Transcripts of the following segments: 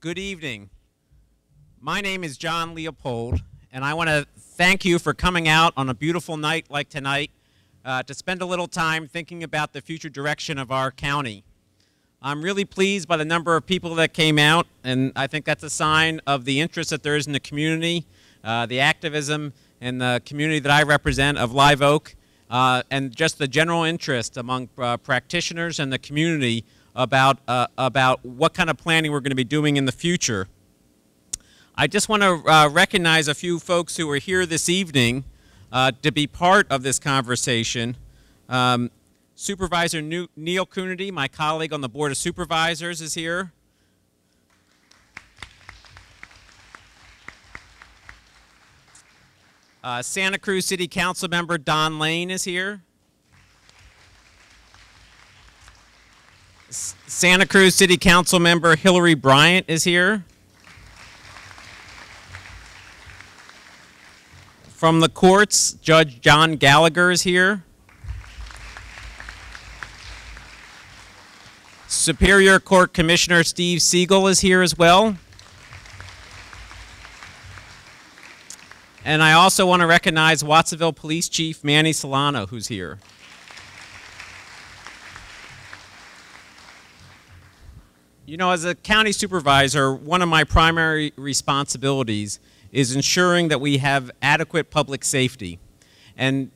Good evening. My name is John Leopold, and I want to thank you for coming out on a beautiful night like tonight to spend a little time thinking about the future direction of our county. I'm really pleased by the number of people that came out, and I think that's a sign of the interest that there is in the community, the activism in the community that I represent of Live Oak, and just the general interest among practitioners and the community about what kind of planning we're going to be doing in the future. I just want to recognize a few folks who are here this evening to be part of this conversation. Supervisor Neil Coonerty, my colleague on the Board of Supervisors, is here. Santa Cruz City Council member Don Lane is here. Santa Cruz City Council member Hillary Bryant is here. From the courts, Judge John Gallagher is here. Superior Court Commissioner Steve Siegel is here as well. And I also want to recognize Watsonville Police Chief Manny Solano, who's here. You know, as a county supervisor, one of my primary responsibilities is ensuring that we have adequate public safety. And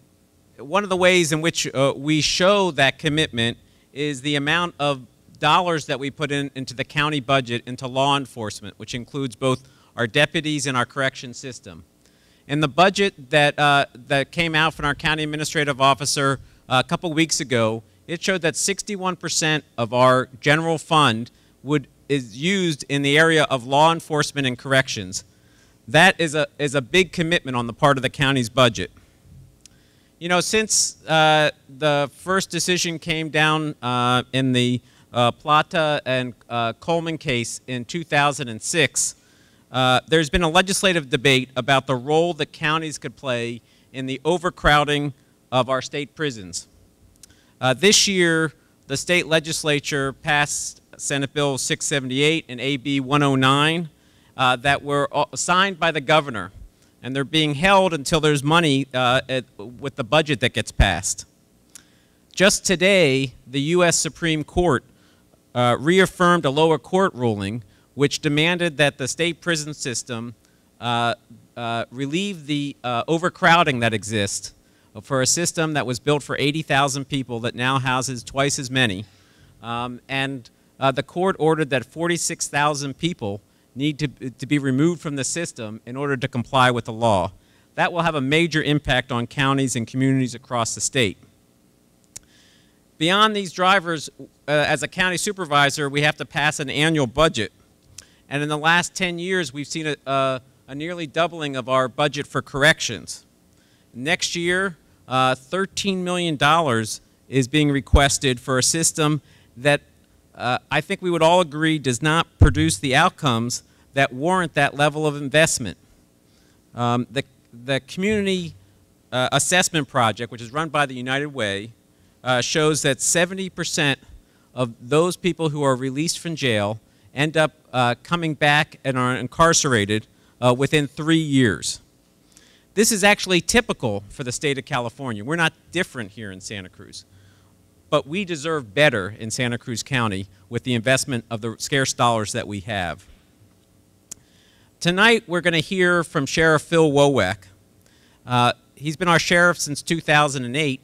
one of the ways in which we show that commitment is the amount of dollars that we put into the county budget into law enforcement, which includes both our deputies and our correction system. In the budget that came out from our county administrative officer a couple weeks ago, it showed that 61% of our general fund is used in the area of law enforcement and corrections. That is a big commitment on the part of the county's budget. You know, since the first decision came down in the Plata and Coleman case in 2006, there's been a legislative debate about the role that counties could play in the overcrowding of our state prisons. This year, the state legislature passed Senate Bill 678 and AB 109 that were signed by the governor, and they're being held until there's money with the budget that gets passed. Just today, the U.S. Supreme Court reaffirmed a lower court ruling which demanded that the state prison system relieve the overcrowding that exists for a system that was built for 80,000 people that now houses twice as many. The court ordered that 46,000 people need to be removed from the system in order to comply with the law. That will have a major impact on counties and communities across the state. Beyond these drivers, as a county supervisor, we have to pass an annual budget. And in the last 10 years, we've seen a nearly doubling of our budget for corrections. Next year, $13 million is being requested for a system that I think we would all agree does not produce the outcomes that warrant that level of investment. The community assessment project, which is run by the United Way, shows that 70% of those people who are released from jail end up coming back and are incarcerated within 3 years. This is actually typical for the state of California. We're not different here in Santa Cruz. But we deserve better in Santa Cruz County with the investment of the scarce dollars that we have. Tonight, we're going to hear from Sheriff Phil Wowak. He's been our sheriff since 2009,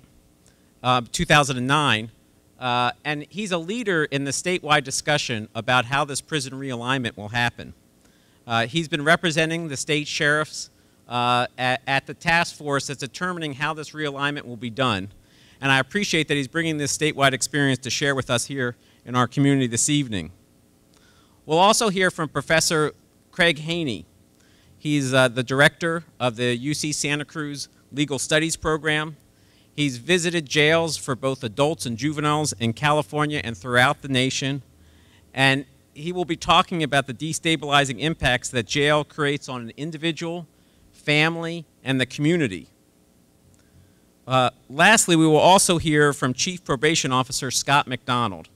and he's a leader in the statewide discussion about how this prison realignment will happen. He's been representing the state sheriffs at the task force that's determining how this realignment will be done. And I appreciate that he's bringing this statewide experience to share with us here in our community this evening. We'll also hear from Professor Craig Haney. He's the director of the UC Santa Cruz Legal Studies Program. He's visited jails for both adults and juveniles in California and throughout the nation. And he will be talking about the destabilizing impacts that jail creates on an individual, family, and the community. Lastly, we will also hear from Chief Probation Officer Scott MacDonald.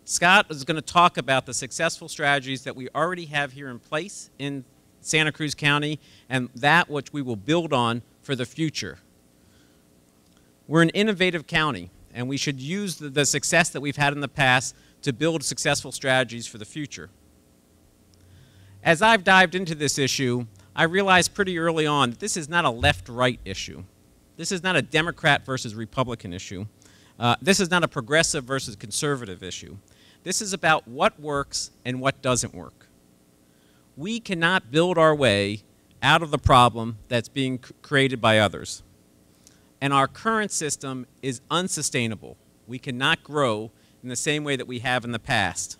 Scott is going to talk about the successful strategies that we already have here in place in Santa Cruz County and that which we will build on for the future. We're an innovative county, and we should use the success that we've had in the past to build successful strategies for the future. As I've dived into this issue, I realized pretty early on that this is not a left-right issue. This is not a Democrat versus Republican issue. This is not a progressive versus conservative issue. This is about what works and what doesn't work. We cannot build our way out of the problem that's being created by others. And our current system is unsustainable. We cannot grow in the same way that we have in the past.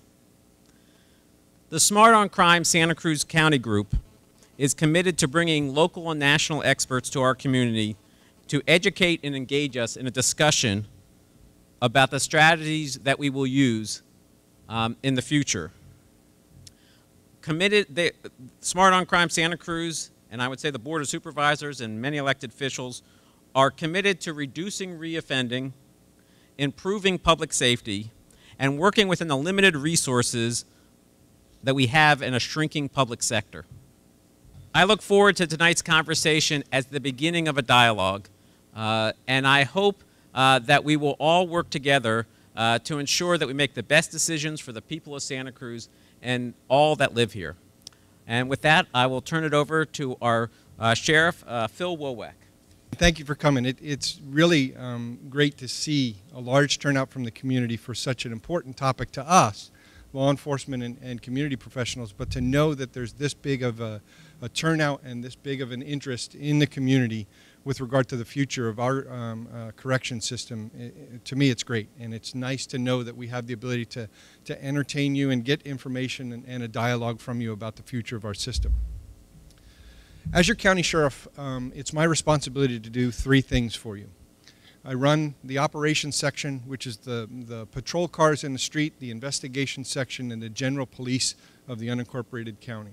The Smart on Crime Santa Cruz County Group is committed to bringing local and national experts to our community to educate and engage us in a discussion about the strategies that we will use in the future. Smart on Crime Santa Cruz, and I would say the Board of Supervisors and many elected officials, are committed to reducing reoffending, improving public safety, and working within the limited resources that we have in a shrinking public sector. I look forward to tonight's conversation as the beginning of a dialogue, and I hope that we will all work together to ensure that we make the best decisions for the people of Santa Cruz and all that live here. And with that, I will turn it over to our Sheriff, Phil Wowak. Thank you for coming. It's really great to see a large turnout from the community for such an important topic to us, law enforcement and community professionals, but to know that there's this big of a turnout and this big of an interest in the community with regard to the future of our correction system, to me it's great. And it's nice to know that we have the ability to entertain you and get information and a dialogue from you about the future of our system. As your county sheriff, it's my responsibility to do three things for you. I run the operations section, which is the patrol cars in the street, the investigation section, and the general police of the unincorporated county.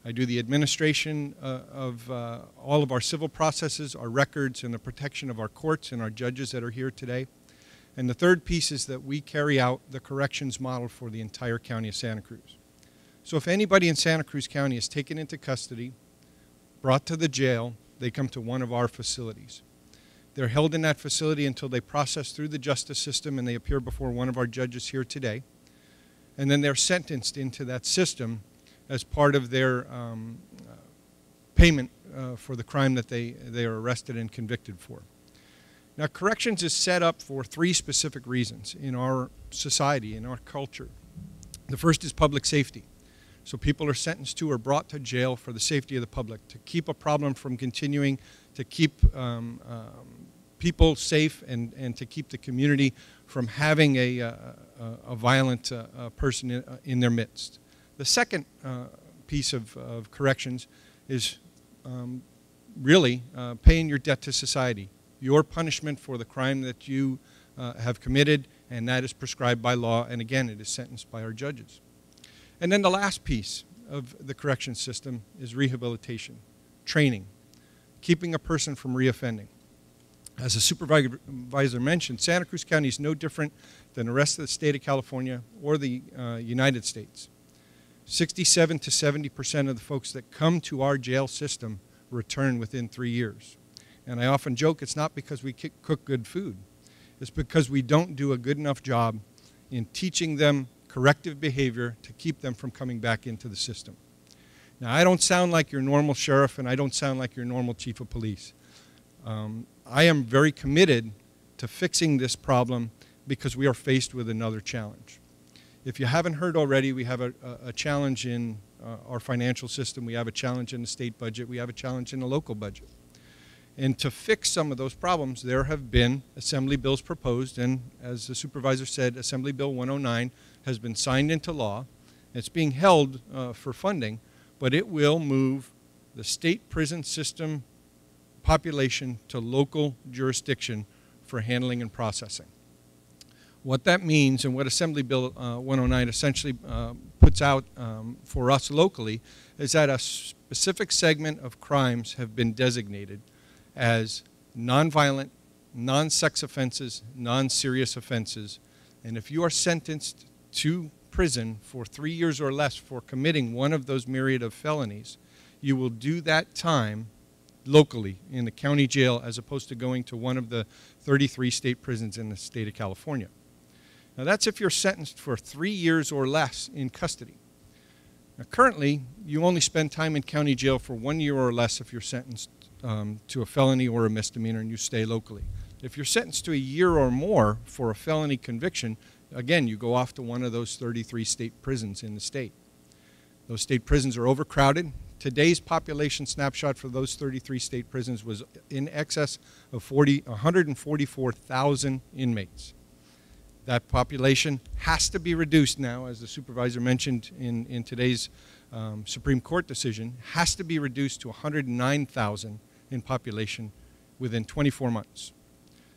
I do the administration of all of our civil processes, our records, and the protection of our courts and our judges that are here today. And the third piece is that we carry out the corrections model for the entire county of Santa Cruz. So if anybody in Santa Cruz County is taken into custody, brought to the jail, they come to one of our facilities. They're held in that facility until they process through the justice system and they appear before one of our judges here today. And then they're sentenced into that system as part of their payment for the crime that they are arrested and convicted for. Now, corrections is set up for three specific reasons in our society, in our culture. The first is public safety. So people are sentenced to or brought to jail for the safety of the public, to keep a problem from continuing, to keep people safe, and to keep the community from having a violent person in their midst. The second piece of corrections is really paying your debt to society, your punishment for the crime that you have committed, and that is prescribed by law, and again, it is sentenced by our judges. And then the last piece of the correction system is rehabilitation, training, keeping a person from reoffending. As the supervisor mentioned, Santa Cruz County is no different than the rest of the state of California or the United States. 67 to 70% of the folks that come to our jail system return within 3 years. And I often joke it's not because we cook good food. It's because we don't do a good enough job in teaching them corrective behavior to keep them from coming back into the system. Now, I don't sound like your normal sheriff, and I don't sound like your normal chief of police. I am very committed to fixing this problem because we are faced with another challenge. If you haven't heard already, we have a challenge in our financial system. We have a challenge in the state budget. We have a challenge in the local budget. And to fix some of those problems, there have been assembly bills proposed, and as the supervisor said, Assembly Bill 109 has been signed into law. It's being held for funding, but it will move the state prison system population to local jurisdiction for handling and processing. What that means, and what Assembly Bill 109 essentially puts out for us locally, is that a specific segment of crimes have been designated as nonviolent, non-sex offenses, non-serious offenses. And if you are sentenced to prison for 3 years or less for committing one of those myriad of felonies, you will do that time locally in the county jail as opposed to going to one of the 33 state prisons in the state of California. Now that's if you're sentenced for 3 years or less in custody. Now currently, you only spend time in county jail for 1 year or less if you're sentenced to a felony or a misdemeanor and you stay locally. If you're sentenced to a year or more for a felony conviction, again, you go off to one of those 33 state prisons in the state. Those state prisons are overcrowded. Today's population snapshot for those 33 state prisons was in excess of 144,000 inmates. That population has to be reduced now, as the supervisor mentioned in today's Supreme Court decision, has to be reduced to 109,000 in population within 24 months.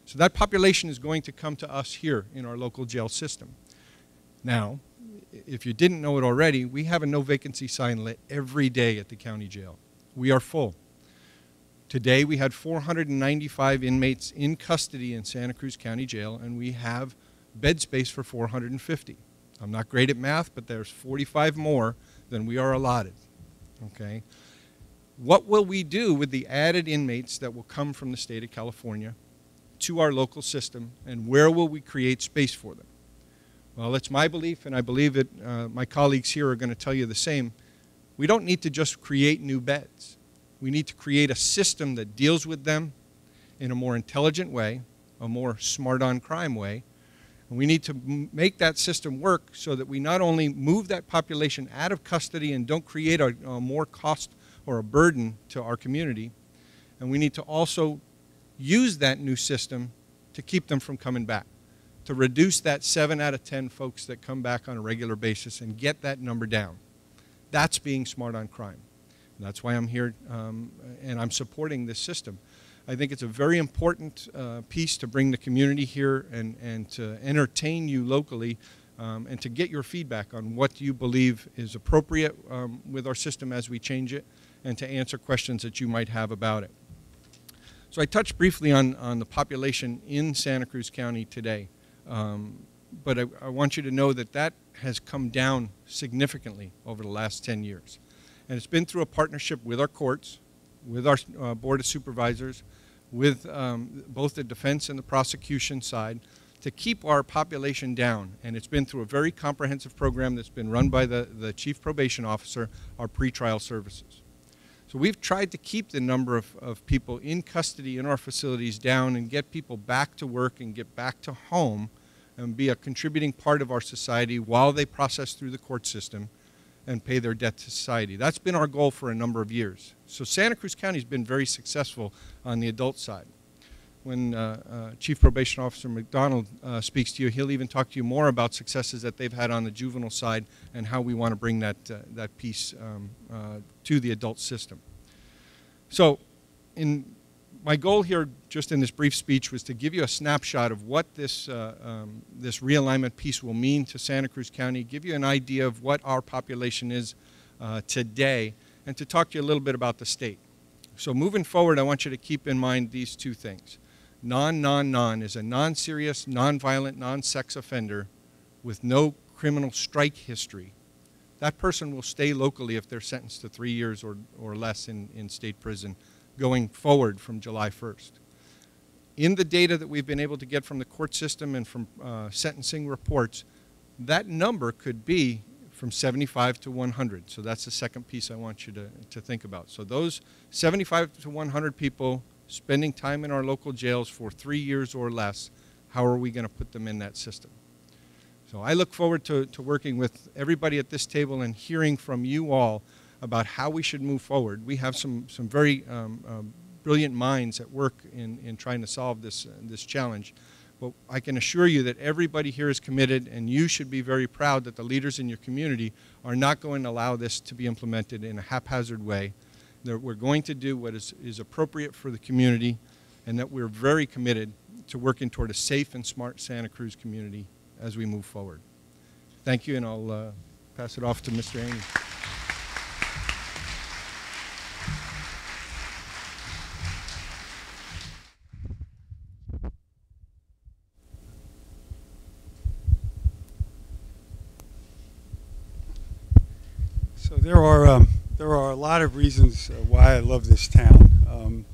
So that population is going to come to us here in our local jail system. Now, if you didn't know it already, we have a no vacancy sign lit every day at the county jail. We are full. Today we had 495 inmates in custody in Santa Cruz County Jail, and we have bed space for 450. I'm not great at math, but there's 45 more than we are allotted. Okay? What will we do with the added inmates that will come from the state of California to our local system, and where will we create space for them? Well, it's my belief, and I believe that my colleagues here are going to tell you the same. We don't need to just create new beds. We need to create a system that deals with them in a more intelligent way, a more smart-on-crime way. And we need to make that system work so that we not only move that population out of custody and don't create a more cost or a burden to our community, and we need to also use that new system to keep them from coming back, to reduce that 7 out of 10 folks that come back on a regular basis and get that number down. That's being smart on crime. And that's why I'm here and I'm supporting this system. I think it's a very important piece to bring the community here and to entertain you locally and to get your feedback on what you believe is appropriate with our system as we change it, and to answer questions that you might have about it. So I touched briefly on the population in Santa Cruz County today, but I want you to know that that has come down significantly over the last 10 years. And it's been through a partnership with our courts, with our Board of Supervisors, with both the defense and the prosecution side, to keep our population down. And it's been through a very comprehensive program that's been run by the Chief Probation Officer, our pretrial services. So we've tried to keep the number of people in custody in our facilities down and get people back to work and get back to home and be a contributing part of our society while they process through the court system and pay their debt to society. That's been our goal for a number of years. So Santa Cruz County has been very successful on the adult side. When Chief Probation Officer MacDonald speaks to you, he'll even talk to you more about successes that they've had on the juvenile side and how we want to bring that piece to the adult system. So my goal here, just in this brief speech, was to give you a snapshot of what this realignment piece will mean to Santa Cruz County, give you an idea of what our population is today, and to talk to you a little bit about the state. So moving forward, I want you to keep in mind these two things. Non is a non-serious, non-violent, non-sex offender with no criminal strike history. That person will stay locally if they're sentenced to 3 years or less in state prison going forward from July 1st. In the data that we've been able to get from the court system and from sentencing reports, that number could be from 75 to 100. So that's the second piece I want you to think about. So those 75 to 100 people spending time in our local jails for 3 years or less, how are we going to put them in that system? So I look forward to working with everybody at this table and hearing from you all about how we should move forward. We have some very brilliant minds at work in trying to solve this challenge. But I can assure you that everybody here is committed, and you should be very proud that the leaders in your community are not going to allow this to be implemented in a haphazard way. That we're going to do what is appropriate for the community, and that we're very committed to working toward a safe and smart Santa Cruz community as we move forward. Thank you, and I'll pass it off to Mr. Haney. So there are a lot of reasons why I love this town.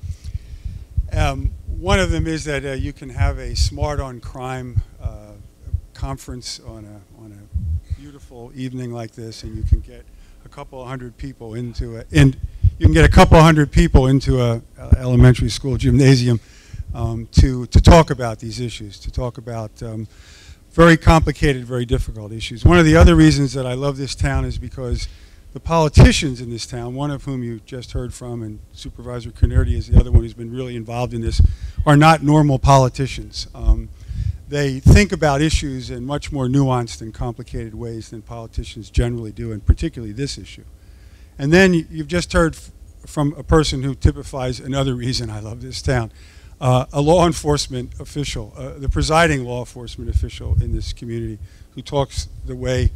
One of them is that you can have a Smart on Crime conference on a beautiful evening like this, and you can get a couple of hundred people into a elementary school gymnasium to talk about these issues, to talk about very complicated, very difficult issues. One of the other reasons that I love this town is because the politicians in this town, one of whom you just heard from, and Supervisor Coonerty is the other one who's been really involved in this, are not normal politicians. They think about issues in much more nuanced and complicated ways than politicians generally do, and particularly this issue. And then you've just heard from a person who typifies another reason I love this town, a law enforcement official, the presiding law enforcement official in this community, who talks the way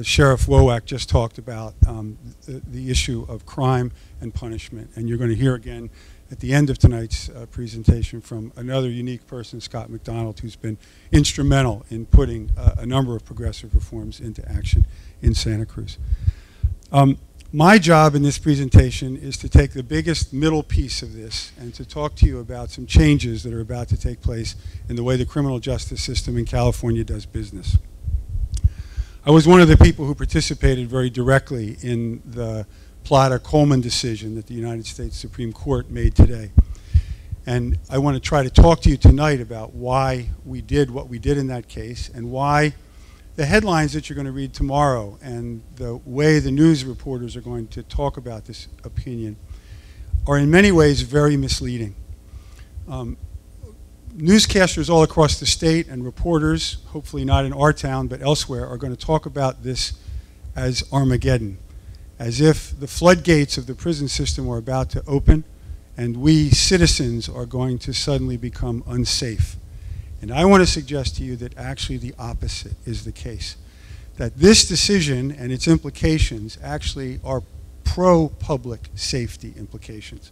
Sheriff Wowak just talked about the issue of crime and punishment. And you're going to hear again at the end of tonight's presentation from another unique person, Scott MacDonald, who's been instrumental in putting a number of progressive reforms into action in Santa Cruz. My job in this presentation is to take the biggest middle piece of this and to talk to you about some changes that are about to take place in the way the criminal justice system in California does business. I was one of the people who participated very directly in the Plata-Coleman decision that the United States Supreme Court made today. And I want to try to talk to you tonight about why we did what we did in that case, and why the headlines that you're going to read tomorrow and the way the news reporters are going to talk about this opinion are in many ways very misleading. Newscasters all across the state and reporters, hopefully not in our town but elsewhere, are going to talk about this as Armageddon, as if the floodgates of the prison system are about to open and we citizens are going to suddenly become unsafe. And I want to suggest to you that actually the opposite is the case, that this decision and its implications actually are pro-public safety implications.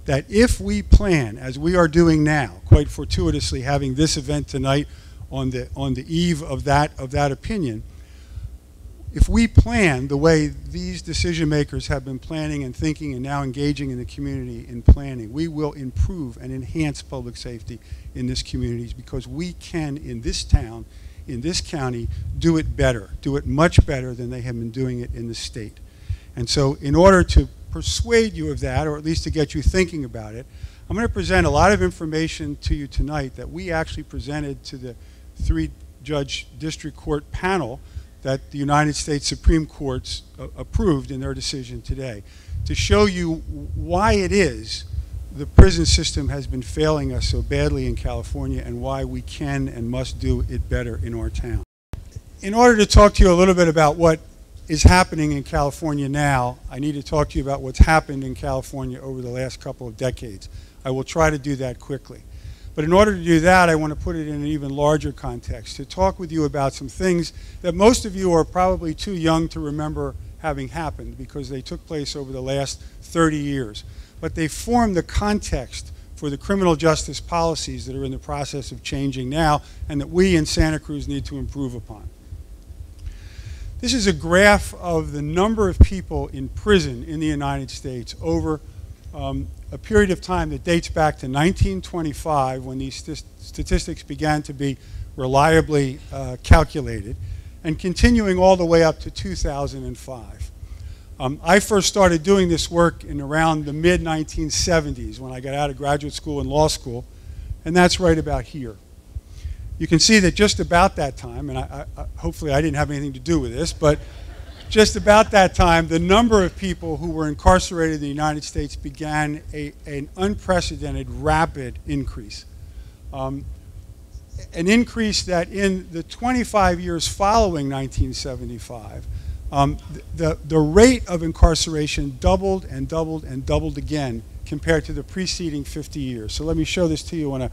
That if we plan, as we are doing now, quite fortuitously having this event tonight on the eve of that opinion, if we plan the way these decision makers have been planning and thinking and now engaging in the community in planning, we will improve and enhance public safety in this community, because we can, in this town, in this county, do it better, do it much better than they have been doing it in the state. And so in order to persuade you of that, or at least to get you thinking about it, I'm going to present a lot of information to you tonight that we actually presented to the 3-judge district court panel that the United States Supreme Court approved in their decision today, to show you why it is the prison system has been failing us so badly in California and why we can and must do it better in our town. In order to talk to you a little bit about what is happening in California now, I need to talk to you about what's happened in California over the last couple of decades. I will try to do that quickly. But in order to do that, I want to put it in an even larger context, to talk with you about some things that most of you are probably too young to remember having happened, because they took place over the last 30 years. But they form the context for the criminal justice policies that are in the process of changing now and that we in Santa Cruz need to improve upon. This is a graph of the number of people in prison in the United States over a period of time that dates back to 1925, when these statistics began to be reliably calculated, and continuing all the way up to 2005. I first started doing this work in around the mid-1970s when I got out of graduate school and law school, and that's right about here. You can see that just about that time, and hopefully I didn't have anything to do with this, but just about that time, the number of people who were incarcerated in the United States began an unprecedented, rapid increase. An increase that in the 25 years following 1975, the rate of incarceration doubled and doubled and doubled again compared to the preceding 50 years. So let me show this to you.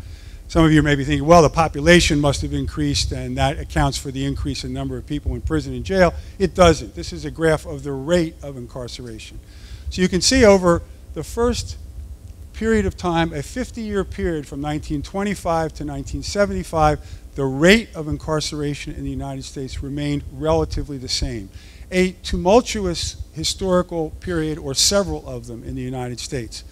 Some of you may be thinking, well, the population must have increased and that accounts for the increase in number of people in prison and jail. It doesn't. This is a graph of the rate of incarceration. So you can see over the first period of time, a 50-year period from 1925 to 1975, the rate of incarceration in the United States remained relatively the same. a tumultuous historical period, or several of them, in the United States.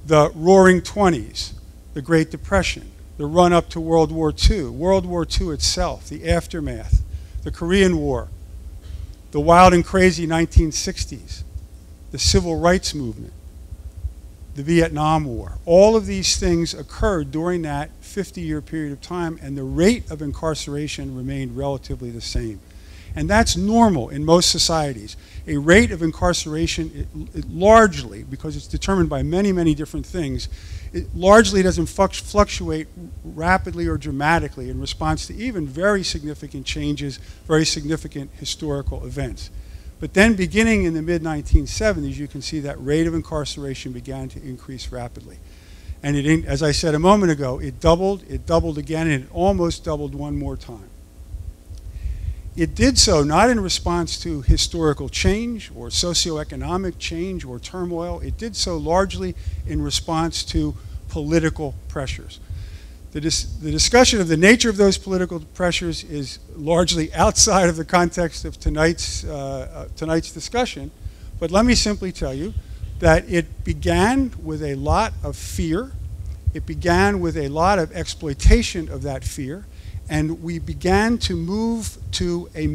The Roaring Twenties, the Great Depression, the run-up to World War II itself, the aftermath, the Korean War, the wild and crazy 1960s, the Civil Rights Movement, the Vietnam War. All of these things occurred during that 50-year period of time, and the rate of incarceration remained relatively the same. And that's normal in most societies. A rate of incarceration, it largely, because it's determined by many, many different things, it largely doesn't fluctuate rapidly or dramatically in response to even very significant changes, very significant historical events. But then beginning in the mid-1970s, you can see that rate of incarceration began to increase rapidly. And it, as I said a moment ago, it doubled again, and it almost doubled one more time. It did so not in response to historical change or socioeconomic change or turmoil. It did so largely in response to political pressures. The discussion of the nature of those political pressures is largely outside of the context of tonight's discussion, but let me simply tell you that it began with a lot of fear. It began with a lot of exploitation of that fear, and we began to move to a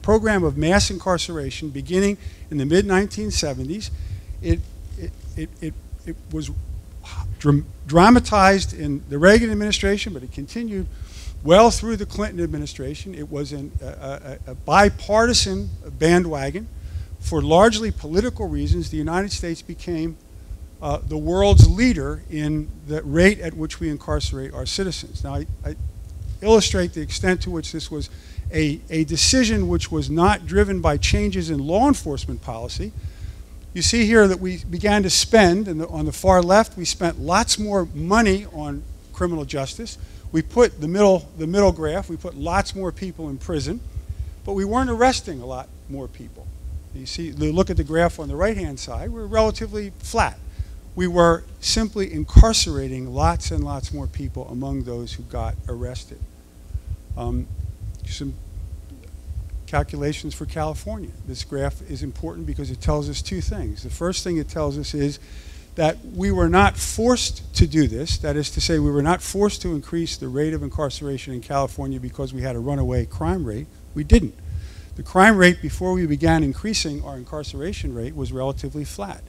program of mass incarceration beginning in the mid-1970s. It was dramatized in the Reagan administration, but it continued well through the Clinton administration. It was a bipartisan bandwagon. For largely political reasons, the United States became the world's leader in the rate at which we incarcerate our citizens. Now, I illustrate the extent to which this was a decision which was not driven by changes in law enforcement policy. You see here that we began to spend, and on the far left, we spent lots more money on criminal justice. We put the middle graph, we put lots more people in prison, but we weren't arresting a lot more people. You see, look at the graph on the right-hand side, we're relatively flat. We were simply incarcerating lots and lots more people among those who got arrested. Some calculations for California. This graph is important because it tells us two things. The first thing it tells us is that we were not forced to do this. That is to say, we were not forced to increase the rate of incarceration in California because we had a runaway crime rate. We didn't. The crime rate before we began increasing our incarceration rate was relatively flat.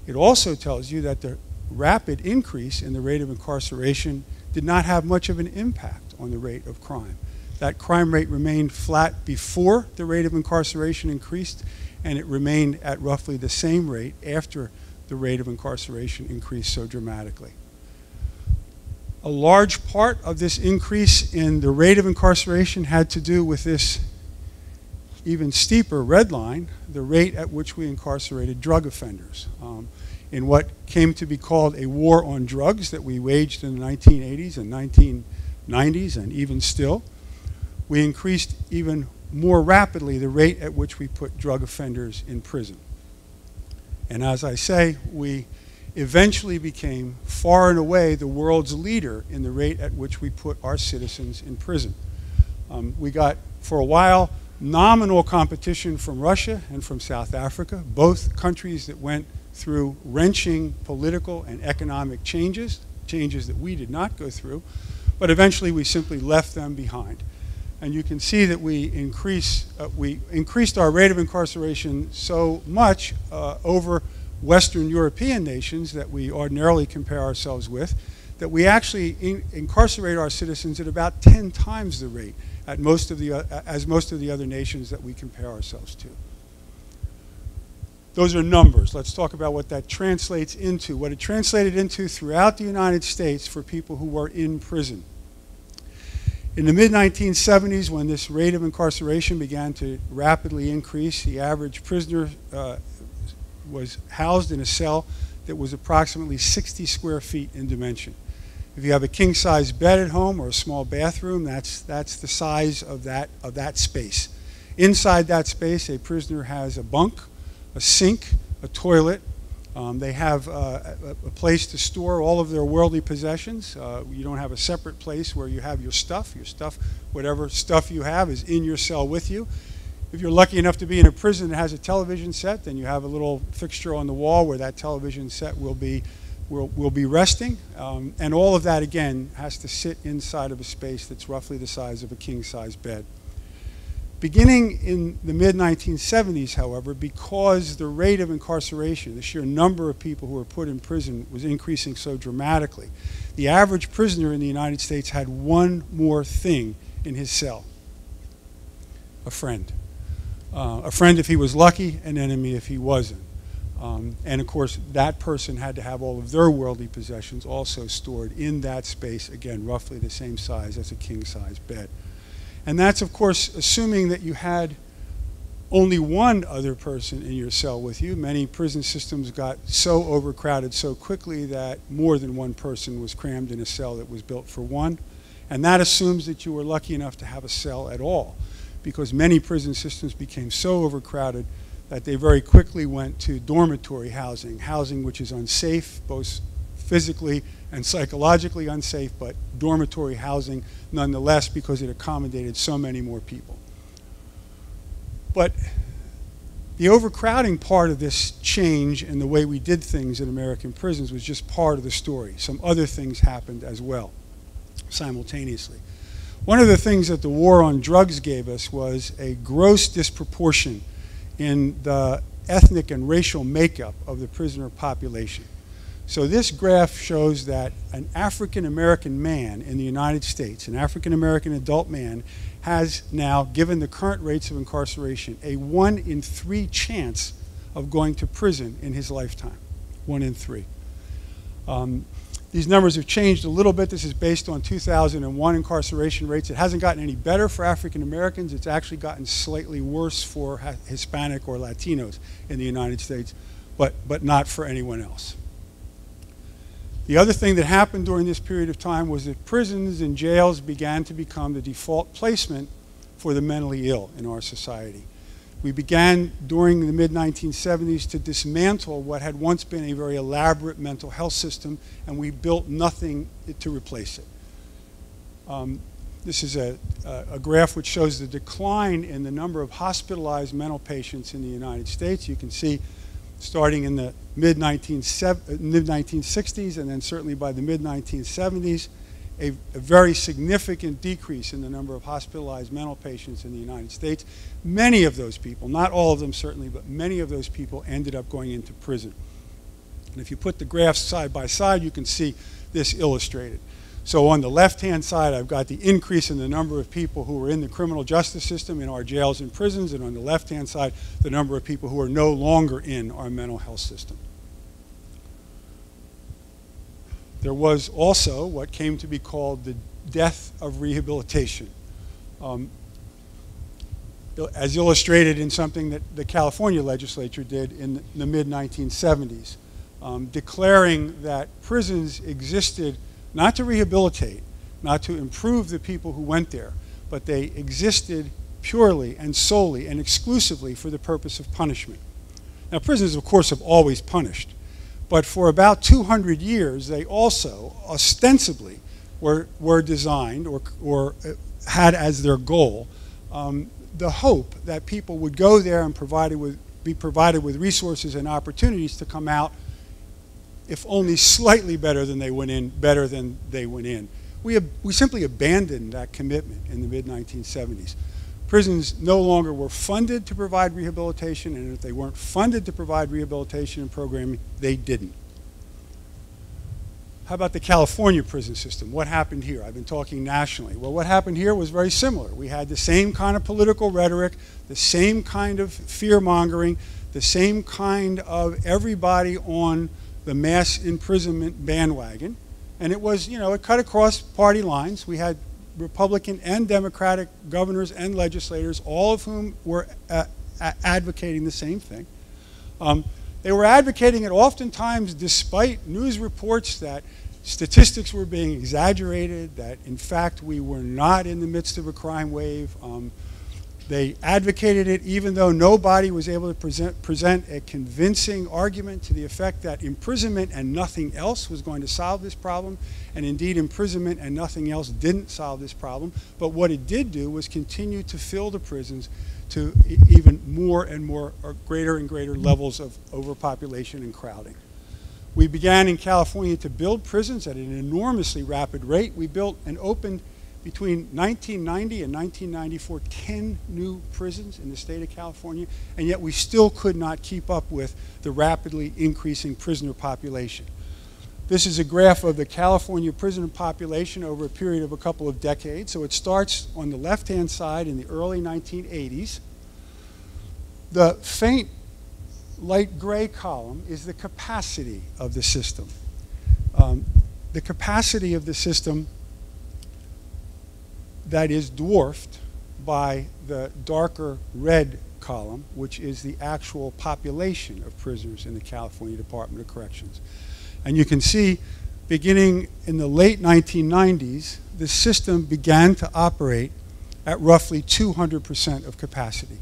It also tells you that the rapid increase in the rate of incarceration did not have much of an impact on the rate of crime. That crime rate remained flat before the rate of incarceration increased, and it remained at roughly the same rate after the rate of incarceration increased so dramatically. A large part of this increase in the rate of incarceration had to do with this even steeper red line, the rate at which we incarcerated drug offenders. In what came to be called a war on drugs that we waged in the 1980s and 1990s, and even still, we increased even more rapidly the rate at which we put drug offenders in prison. And as I say, we eventually became far and away the world's leader in the rate at which we put our citizens in prison. We got, for a while, nominal competition from Russia and from South Africa, both countries that went through wrenching political and economic changes that we did not go through, but eventually we simply left them behind. And you can see that we increased our rate of incarceration so much over Western European nations that we ordinarily compare ourselves with, that we actually incarcerate our citizens at about 10 times the rate as most of the other nations that we compare ourselves to. Those are numbers. Let's talk about what that translates into, what it translated into throughout the United States for people who were in prison. In the mid-1970s, when this rate of incarceration began to rapidly increase, the average prisoner was housed in a cell that was approximately 60 square feet in dimension. If you have a king-size bed at home or a small bathroom, that's the size of that space. Inside that space, a prisoner has a bunk, a sink, a toilet. They have a place to store all of their worldly possessions. You don't have a separate place where you have your stuff. Whatever stuff you have is in your cell with you. If you're lucky enough to be in a prison that has a television set, then you have a little fixture on the wall where that television set will be resting. And all of that, again, has to sit inside of a space that's roughly the size of a king-size bed. Beginning in the mid-1970s, however, because the rate of incarceration, the sheer number of people who were put in prison was increasing so dramatically, the average prisoner in the United States had one more thing in his cell: a friend. A friend if he was lucky, an enemy if he wasn't. And of course, that person had to have all of their worldly possessions also stored in that space, again, roughly the same size as a king-size bed. And that's, of course, assuming that you had only one other person in your cell with you. Many prison systems got so overcrowded so quickly that more than one person was crammed in a cell that was built for one. And that assumes that you were lucky enough to have a cell at all, because many prison systems became so overcrowded that they very quickly went to dormitory housing, housing which is unsafe, both physically and psychologically unsafe, but dormitory housing nonetheless because it accommodated so many more people. But the overcrowding part of this change in the way we did things in American prisons was just part of the story. Some other things happened as well, simultaneously. One of the things that the war on drugs gave us was a gross disproportion in the ethnic and racial makeup of the prisoner population. So this graph shows that an African-American man in the United States, an African-American adult man, has now, given the current rates of incarceration, a 1 in 3 chance of going to prison in his lifetime. 1 in 3. These numbers have changed a little bit. This is based on 2001 incarceration rates. It hasn't gotten any better for African Americans. It's actually gotten slightly worse for Hispanic or Latinos in the United States, but not for anyone else. The other thing that happened during this period of time was that prisons and jails began to become the default placement for the mentally ill in our society. We began during the mid-1970s to dismantle what had once been a very elaborate mental health system, and we built nothing to replace it. This is a graph which shows the decline in the number of hospitalized mental patients in the United States. You can see starting in the mid-1960s and then certainly by the mid-1970s, a very significant decrease in the number of hospitalized mental patients in the United States. Many of those people, not all of them certainly, but many of those people ended up going into prison. And if you put the graphs side by side, you can see this illustrated. So on the left-hand side, I've got the increase in the number of people who are in the criminal justice system, in our jails and prisons, and on the left-hand side, the number of people who are no longer in our mental health system. There was also what came to be called the death of rehabilitation, as illustrated in something that the California legislature did in the mid-1970s, declaring that prisons existed not to rehabilitate, not to improve the people who went there, but they existed purely and solely and exclusively for the purpose of punishment. Now, prisons, of course, have always punished, but for about 200 years, they also ostensibly were designed or had as their goal the hope that people would go there and be provided with resources and opportunities to come out, if only slightly better than they went in, We simply abandoned that commitment in the mid-1970s. Prisons no longer were funded to provide rehabilitation, and if they weren't funded to provide rehabilitation and programming, they didn't. How about the California prison system? What happened here? I've been talking nationally. Well, what happened here was very similar. We had the same kind of political rhetoric, the same kind of fear-mongering, the same kind of everybody on the mass imprisonment bandwagon. And it was, it cut across party lines. We had Republican and Democratic governors and legislators, all of whom were advocating the same thing. They were advocating it oftentimes despite news reports that statistics were being exaggerated, that in fact we were not in the midst of a crime wave. They advocated it even though nobody was able to present a convincing argument to the effect that imprisonment and nothing else was going to solve this problem. And indeed, imprisonment and nothing else didn't solve this problem. But what it did do was continue to fill the prisons, to even more and more, or greater and greater levels of overpopulation and crowding. We began in California to build prisons at an enormously rapid rate. We built and opened between 1990 and 1994, 10 new prisons in the state of California, and yet we still could not keep up with the rapidly increasing prisoner population. This is a graph of the California prisoner population over a period of a couple of decades. So it starts on the left-hand side in the early 1980s. The faint light gray column is the capacity of the system. The capacity of the system that is dwarfed by the darker red column, which is the actual population of prisoners in the California Department of Corrections. And you can see, beginning in the late 1990s, the system began to operate at roughly 200% of capacity.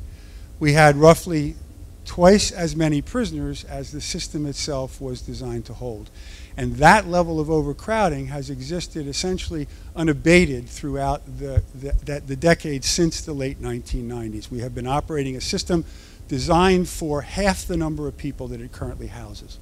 We had roughly twice as many prisoners as the system itself was designed to hold. And that level of overcrowding has existed essentially unabated throughout the decades since the late 1990s. We have been operating a system designed for half the number of people that it currently houses.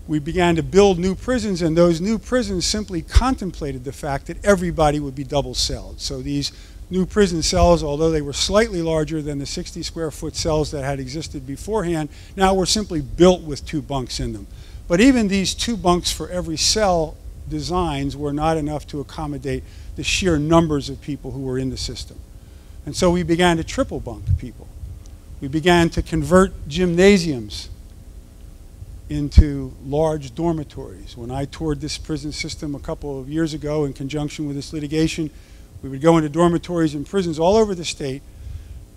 We began to build new prisons, and those new prisons simply contemplated the fact that everybody would be double-celled. So these new prison cells, although they were slightly larger than the 60-square-foot cells that had existed beforehand, now were simply built with 2 bunks in them. But even these 2 bunks for every cell designs were not enough to accommodate the sheer numbers of people who were in the system. And so we began to triple bunk people. We began to convert gymnasiums into large dormitories. When I toured this prison system a couple of years ago in conjunction with this litigation, we would go into dormitories in prisons all over the state,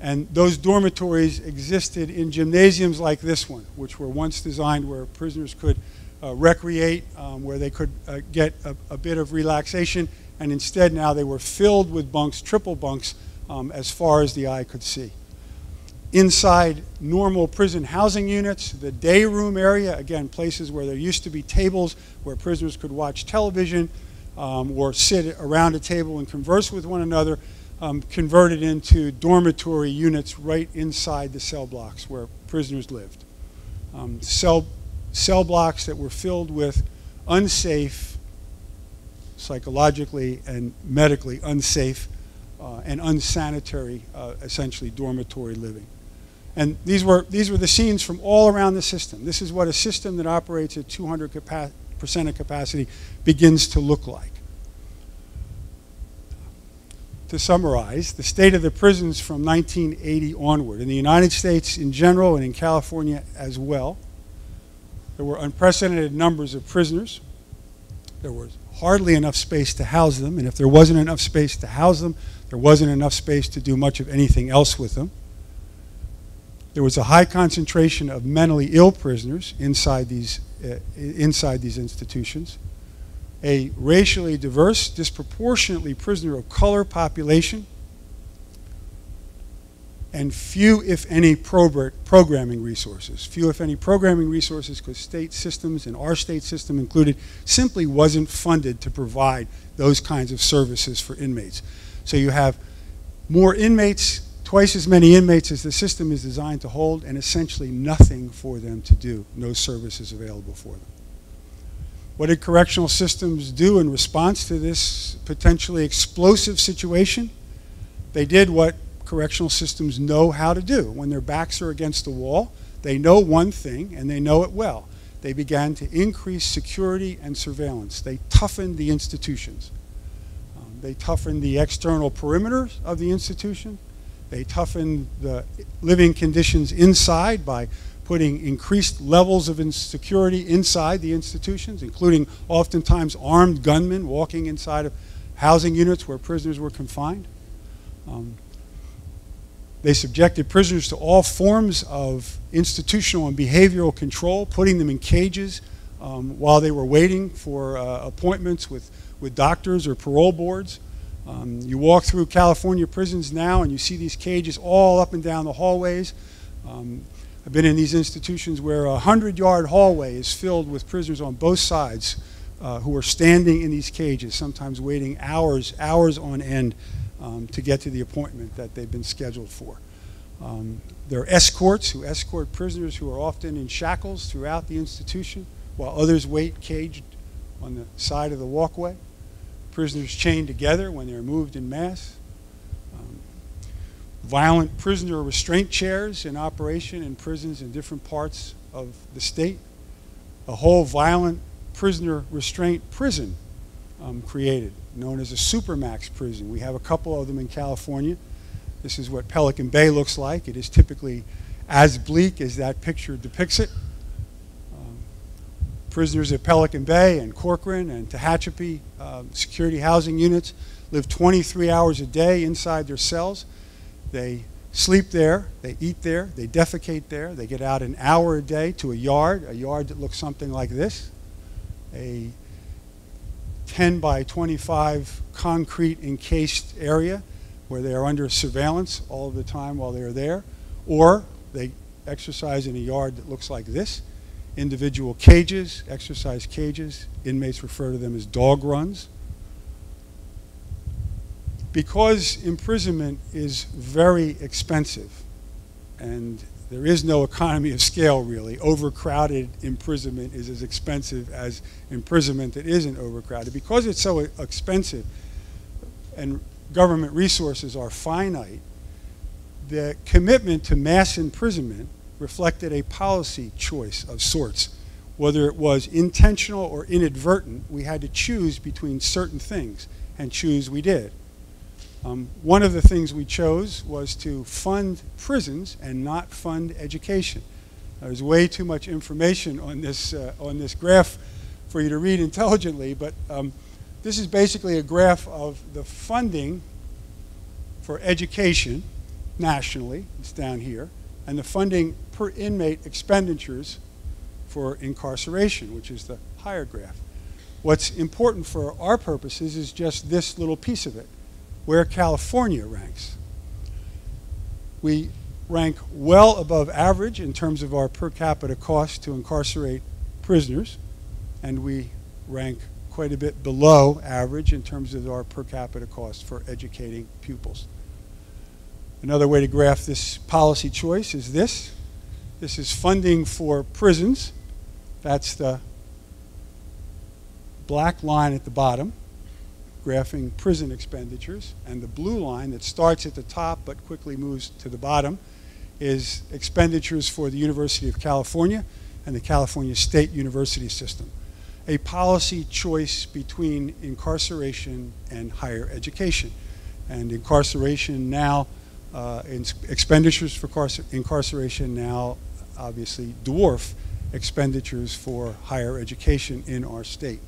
and those dormitories existed in gymnasiums like this one, which were once designed where prisoners could recreate, where they could get a bit of relaxation, and instead now they were filled with bunks, triple bunks, as far as the eye could see. Inside normal prison housing units, the day room area, again, places where there used to be tables where prisoners could watch television or sit around a table and converse with one another, converted into dormitory units right inside the cell blocks where prisoners lived. Cell blocks that were filled with unsafe, psychologically and medically unsafe and unsanitary, essentially dormitory living. And these were the scenes from all around the system. This is what a system that operates at 200% of capacity begins to look like. To summarize, the state of the prisons from 1980 onward, in the United States in general and in California as well, there were unprecedented numbers of prisoners. There was hardly enough space to house them, and if there wasn't enough space to house them, there wasn't enough space to do much of anything else with them. There was a high concentration of mentally ill prisoners inside these institutions, a racially diverse, disproportionately prisoner of color population, and few, if any, programming resources. Few, if any, programming resources because state systems, and our state system included, simply wasn't funded to provide those kinds of services for inmates. So you have more inmates, twice as many inmates as the system is designed to hold, and essentially nothing for them to do, no services available for them. What did correctional systems do in response to this potentially explosive situation? They did what correctional systems know how to do. When their backs are against the wall, they know one thing, and they know it well. They began to increase security and surveillance. They toughened the institutions. They toughened the external perimeters of the institution. They toughened the living conditions inside by putting increased levels of insecurity inside the institutions, including oftentimes armed gunmen walking inside of housing units where prisoners were confined. They subjected prisoners to all forms of institutional and behavioral control, putting them in cages while they were waiting for appointments with doctors or parole boards. You walk through California prisons now and you see these cages all up and down the hallways. I've been in these institutions where a 100-yard hallway is filled with prisoners on both sides who are standing in these cages, sometimes waiting hours on end to get to the appointment that they've been scheduled for. There are escorts who escort prisoners who are often in shackles throughout the institution, while others wait caged on the side of the walkway. Prisoners chained together when they're moved en masse. Violent prisoner restraint chairs in operation in prisons in different parts of the state. A whole violent prisoner restraint prison created, known as a supermax prison. We have a couple of them in California. This is what Pelican Bay looks like. It is typically as bleak as that picture depicts it. Prisoners at Pelican Bay and Corcoran and Tehachapi security housing units live 23 hours a day inside their cells. They sleep there, they eat there, they defecate there. They get out an hour a day to a yard that looks something like this. A 10 by 25 concrete encased area where they are under surveillance all of the time while they are there. Or they exercise in a yard that looks like this. Individual cages, exercise cages. Inmates refer to them as dog runs. Because imprisonment is very expensive, and there is no economy of scale really, overcrowded imprisonment is as expensive as imprisonment that isn't overcrowded. Because it's so expensive and government resources are finite, the commitment to mass imprisonment reflected a policy choice of sorts. Whether it was intentional or inadvertent, we had to choose between certain things, and choose we did. One of the things we chose was to fund prisons and not fund education. There's way too much information on this graph for you to read intelligently, but this is basically a graph of the funding for education nationally. It's down here. And the funding per inmate expenditures for incarceration, which is the higher graph. What's important for our purposes is just this little piece of it, where California ranks. We rank well above average in terms of our per capita cost to incarcerate prisoners, and we rank quite a bit below average in terms of our per capita cost for educating pupils. Another way to graph this policy choice is this. This is funding for prisons. That's the black line at the bottom, graphing prison expenditures. And the blue line that starts at the top but quickly moves to the bottom is expenditures for the University of California and the California State University system. A policy choice between incarceration and higher education. And incarceration now, expenditures for incarceration now obviously dwarf expenditures for higher education in our state.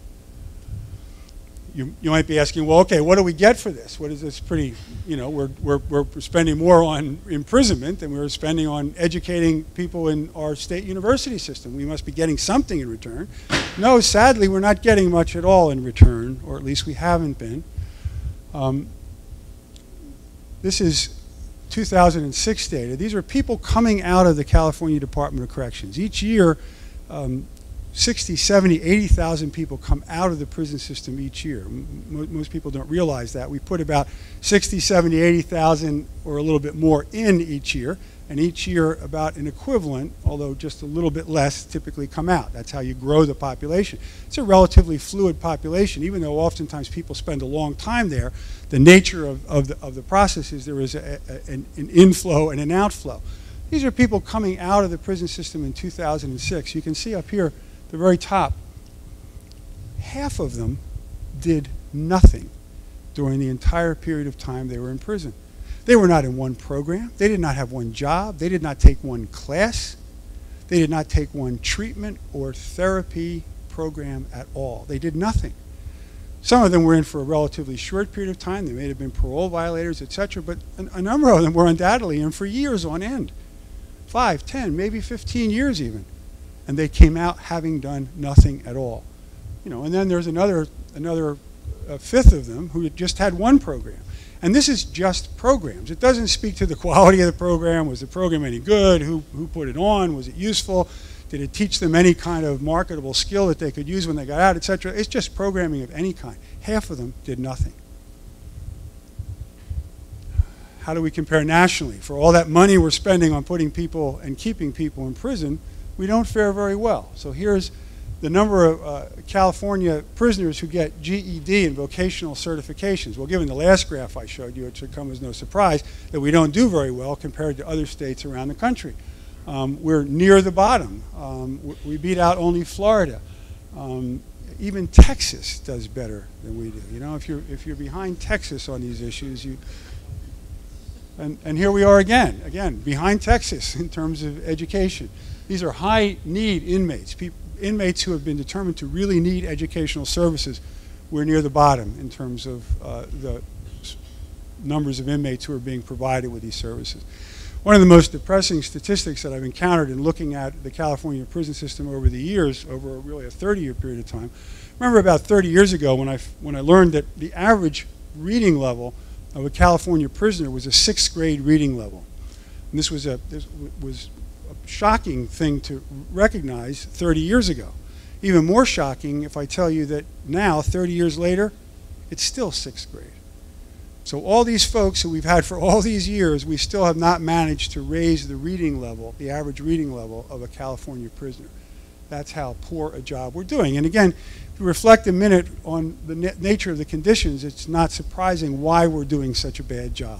You might be asking, well, okay, what do we get for this? What is this pretty, you know, we're spending more on imprisonment than we're spending on educating people in our state university system. We must be getting something in return. No, sadly, we're not getting much at all in return, or at least we haven't been. This is 2006 data. These are people coming out of the California Department of Corrections. Each year, 60, 70, 80,000 people come out of the prison system each year. Most people don't realize that. We put about 60, 70, 80,000 or a little bit more in each year, and each year about an equivalent, although just a little bit less, typically come out. That's how you grow the population. It's a relatively fluid population, even though oftentimes people spend a long time there. The nature of the process is there is an inflow and an outflow. These are people coming out of the prison system in 2006. You can see up here, the very top, half of them did nothing during the entire period of time they were in prison. They were not in one program. They did not have one job. They did not take one class. They did not take one treatment or therapy program at all. They did nothing. Some of them were in for a relatively short period of time. They may have been parole violators, etc., but a number of them were undoubtedly in for years on end. 5, 10, maybe 15 years even. And they came out having done nothing at all. You know, and then there's another fifth of them who just had one program. And this is just programs. It doesn't speak to the quality of the program. Was the program any good? Who put it on? Was it useful? Did it teach them any kind of marketable skill that they could use when they got out, etc.? It's just programming of any kind. Half of them did nothing. how do we compare nationally? For all that money we're spending on putting people and keeping people in prison, we don't fare very well. So here's the number of California prisoners who get GED and vocational certifications. Well, given the last graph I showed you, it should come as no surprise that we don't do very well compared to other states around the country. We're near the bottom. We beat out only Florida. Even Texas does better than we do. You know, if you're behind Texas on these issues, and here we are again, behind Texas in terms of education. These are high-need inmates, inmates who have been determined to really need educational services. We're near the bottom in terms of the numbers of inmates who are being provided with these services. One of the most depressing statistics that I've encountered in looking at the California prison system over the years, over really a 30-year period of time. Remember about 30 years ago when I learned that the average reading level of a California prisoner was a 6th grade reading level. And this was a shocking thing to recognize 30 years ago. Even more shocking if I tell you that now, 30 years later, it's still 6th grade. So all these folks who we've had for all these years, we still have not managed to raise the reading level, the average reading level of a California prisoner. That's how poor a job we're doing. And again, if you reflect a minute on the nature of the conditions, it's not surprising why we're doing such a bad job.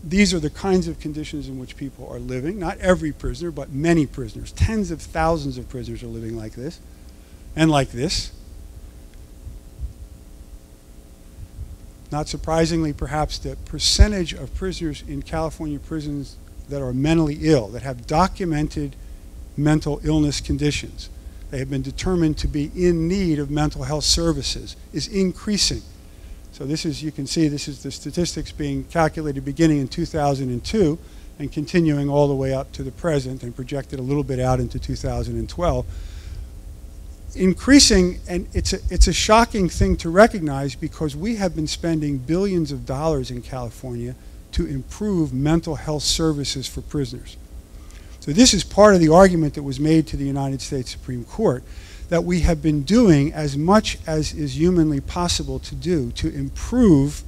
These are the kinds of conditions in which people are living. Not every prisoner, but many prisoners. Tens of thousands of prisoners are living like this and like this. Not surprisingly, perhaps, the percentage of prisoners in California prisons that are mentally ill, that have documented mental illness conditions, they have been determined to be in need of mental health services, is increasing. So this is, you can see, this is the statistics being calculated beginning in 2002 and continuing all the way up to the present and projected a little bit out into 2012. Increasing, and it's a shocking thing to recognize because we have been spending billions of dollars in California to improve mental health services for prisoners. So this is part of the argument that was made to the United States Supreme Court, that we have been doing as much as is humanly possible to do to improve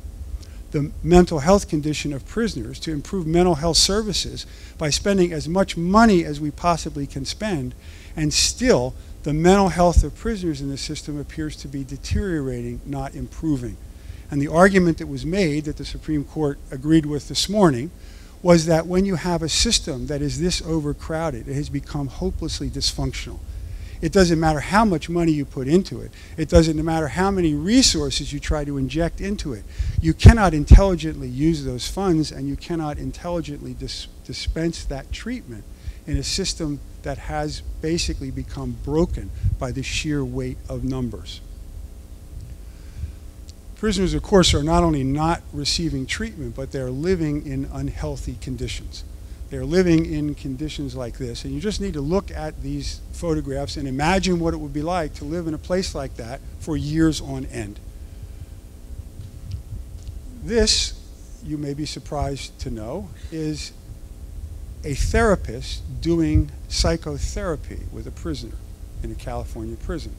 the mental health condition of prisoners, to improve mental health services by spending as much money as we possibly can spend, and still the mental health of prisoners in the system appears to be deteriorating, not improving. And the argument that was made that the Supreme Court agreed with this morning was that when you have a system that is this overcrowded, it has become hopelessly dysfunctional. It doesn't matter how much money you put into it. It doesn't matter how many resources you try to inject into it. You cannot intelligently use those funds, and you cannot intelligently dispense that treatment in a system that has basically become broken by the sheer weight of numbers. Prisoners, of course, are not only not receiving treatment, but they're living in unhealthy conditions. They're living in conditions like this, and you just need to look at these photographs and imagine what it would be like to live in a place like that for years on end. This, you may be surprised to know, is a therapist doing psychotherapy with a prisoner in a California prison.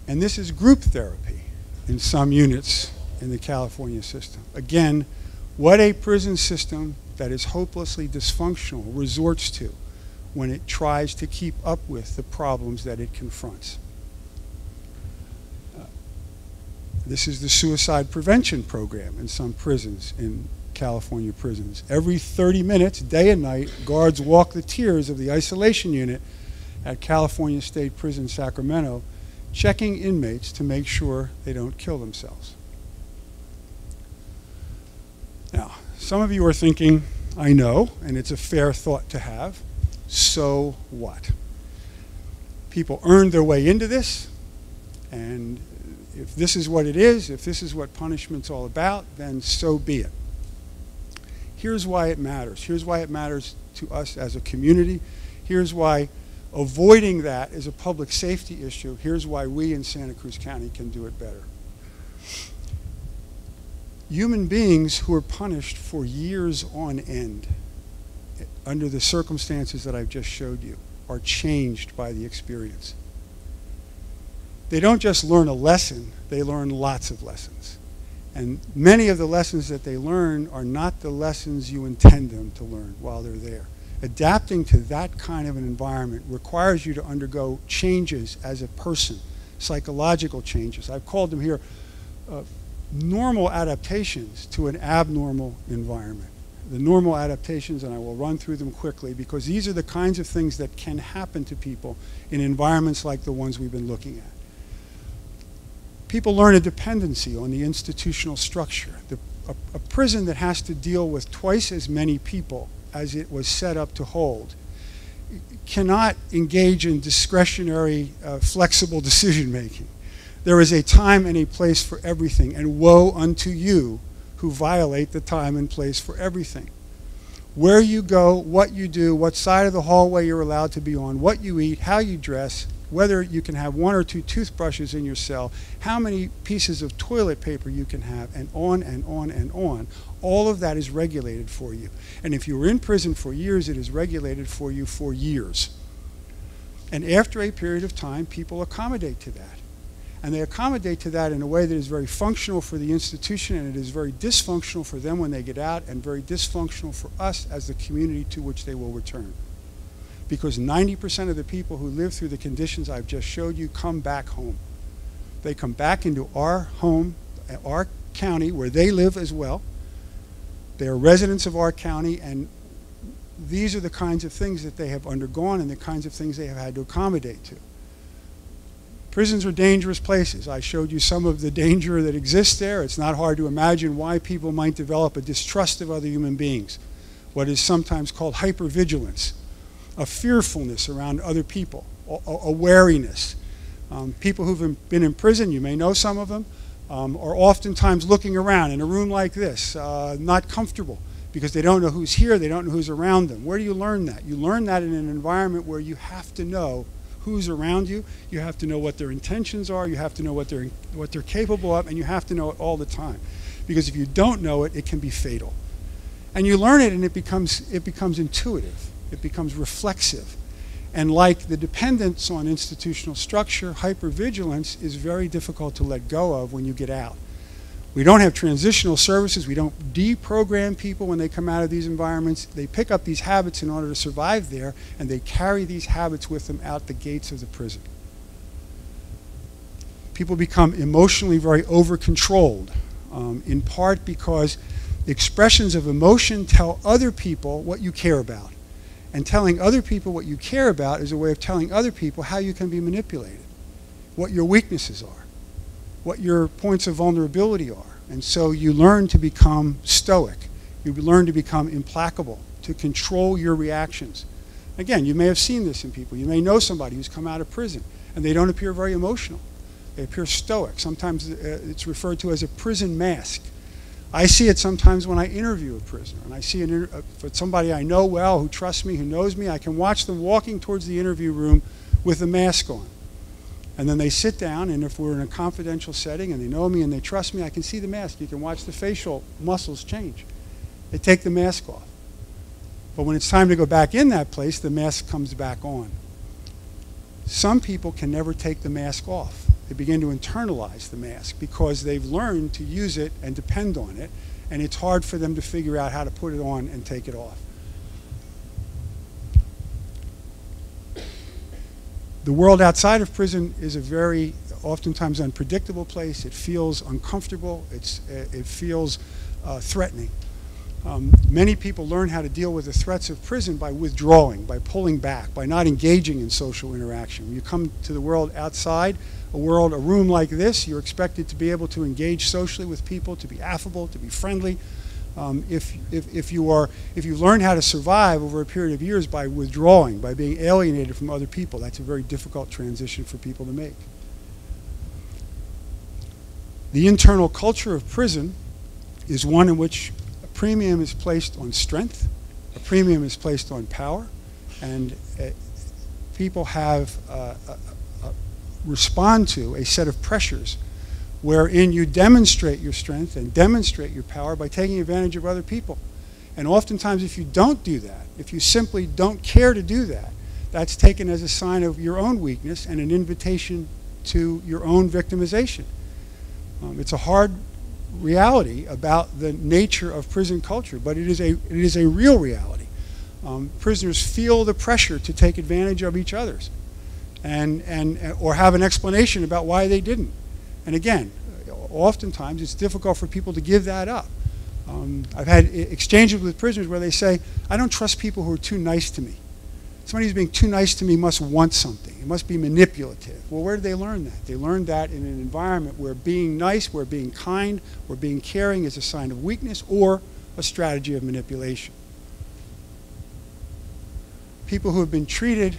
And this is group therapy in some units in the California system. Again, what a prison system that is hopelessly dysfunctional resorts to when it tries to keep up with the problems that it confronts. This is the suicide prevention program in some prisons, in California prisons. Every 30 minutes, day and night, guards walk the tiers of the isolation unit at California State Prison, Sacramento, checking inmates to make sure they don't kill themselves. Now, some of you are thinking, I know, and it's a fair thought to have, so what? People earned their way into this, and if this is what it is, if this is what punishment's all about, then so be it. Here's why it matters. Here's why it matters to us as a community. Here's why avoiding that is a public safety issue. Here's why we in Santa Cruz County can do it better. Human beings who are punished for years on end under the circumstances that I've just showed you are changed by the experience. They don't just learn a lesson, they learn lots of lessons. And many of the lessons that they learn are not the lessons you intend them to learn while they're there. Adapting to that kind of an environment requires you to undergo changes as a person, psychological changes. I've called them here normal adaptations to an abnormal environment. The normal adaptations, and I will run through them quickly, because these are the kinds of things that can happen to people in environments like the ones we've been looking at. People learn a dependency on the institutional structure. A prison that has to deal with twice as many people as it was set up to hold cannot engage in discretionary, flexible decision making. There is a time and a place for everything, and woe unto you who violate the time and place for everything. Where you go, what you do, what side of the hallway you're allowed to be on, what you eat, how you dress, whether you can have 1 or 2 toothbrushes in your cell, how many pieces of toilet paper you can have, and on and on and on. All of that is regulated for you. And if you were in prison for years, it is regulated for you for years. And after a period of time, people accommodate to that. And they accommodate to that in a way that is very functional for the institution, and it is very dysfunctional for them when they get out, and very dysfunctional for us as the community to which they will return. Because 90% of the people who live through the conditions I've just showed you come back home. They come back into our home, our county, where they live as well. They are residents of our county, and these are the kinds of things that they have undergone and the kinds of things they have had to accommodate to. Prisons are dangerous places. I showed you some of the danger that exists there. It's not hard to imagine why people might develop a distrust of other human beings, what is sometimes called hypervigilance, a fearfulness around other people, a wariness. People who've been in prison, you may know some of them, are oftentimes looking around in a room like this, not comfortable, because they don't know who's here, they don't know who's around them. Where do you learn that? You learn that in an environment where you have to know who's around you, you have to know what their intentions are, you have to know what they're capable of, and you have to know it all the time. Because if you don't know it, it can be fatal. And you learn it, and it becomes intuitive. It becomes reflexive. And like the dependence on institutional structure, hypervigilance is very difficult to let go of when you get out. We don't have transitional services. We don't deprogram people when they come out of these environments. They pick up these habits in order to survive there, and they carry these habits with them out the gates of the prison. People become emotionally very over-controlled, in part because expressions of emotion tell other people what you care about. And telling other people what you care about is a way of telling other people how you can be manipulated, what your weaknesses are, what your points of vulnerability are. And so you learn to become stoic. You learn to become implacable, to control your reactions. Again, you may have seen this in people. You may know somebody who's come out of prison, and they don't appear very emotional. They appear stoic. Sometimes it's referred to as a prison mask. I see it sometimes when I interview a prisoner, and I see for somebody I know well, who trusts me, who knows me, I can watch them walking towards the interview room with the mask on. And then they sit down, and if we're in a confidential setting and they know me and they trust me, I can see the mask. You can watch the facial muscles change. They take the mask off. But when it's time to go back in that place, the mask comes back on. Some people can never take the mask off. They begin to internalize the mask because they've learned to use it and depend on it, and it's hard for them to figure out how to put it on and take it off. The world outside of prison is a very oftentimes unpredictable place. It feels uncomfortable. It feels threatening. Many people learn how to deal with the threats of prison by withdrawing, by pulling back, by not engaging in social interaction. When you come to the world outside, a room like this, you're expected to be able to engage socially with people, to be affable, to be friendly. If you learn how to survive over a period of years by withdrawing, by being alienated from other people, that's a very difficult transition for people to make. The internal culture of prison is one in which a premium is placed on strength, a premium is placed on power, and people have respond to a set of pressures wherein you demonstrate your strength and demonstrate your power by taking advantage of other people. And oftentimes if you don't do that, if you simply don't care to do that, that's taken as a sign of your own weakness and an invitation to your own victimization. It's a hard reality about the nature of prison culture, but it is a real reality. Prisoners feel the pressure to take advantage of each other's or have an explanation about why they didn't. And again, oftentimes it's difficult for people to give that up. I've had exchanges with prisoners where they say, I don't trust people who are too nice to me. Somebody who's being too nice to me must want something. It must be manipulative. Well, where did they learn that? They learned that in an environment where being nice, where being kind, where being caring is a sign of weakness or a strategy of manipulation. People who have been treated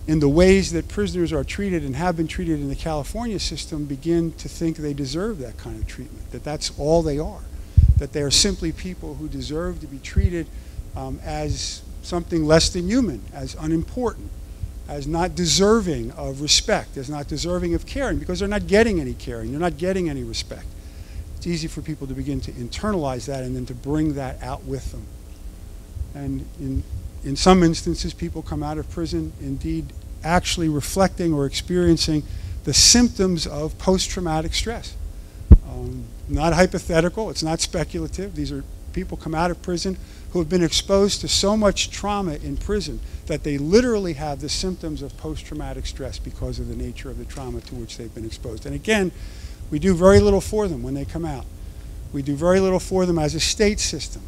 in the ways that prisoners are treated and have been treated in the California system begin to think they deserve that kind of treatment, that that's all they are, that they are simply people who deserve to be treated as something less than human, as unimportant, as not deserving of respect, as not deserving of caring, because they're not getting any caring, they're not getting any respect. It's easy for people to begin to internalize that and then to bring that out with them. And in some instances, people come out of prison indeed actually reflecting or experiencing the symptoms of post-traumatic stress. Not hypothetical, it's not speculative. These are people come out of prison who have been exposed to so much trauma in prison that they literally have the symptoms of post-traumatic stress because of the nature of the trauma to which they've been exposed. And again, we do very little for them when they come out. We do very little for them as a state system.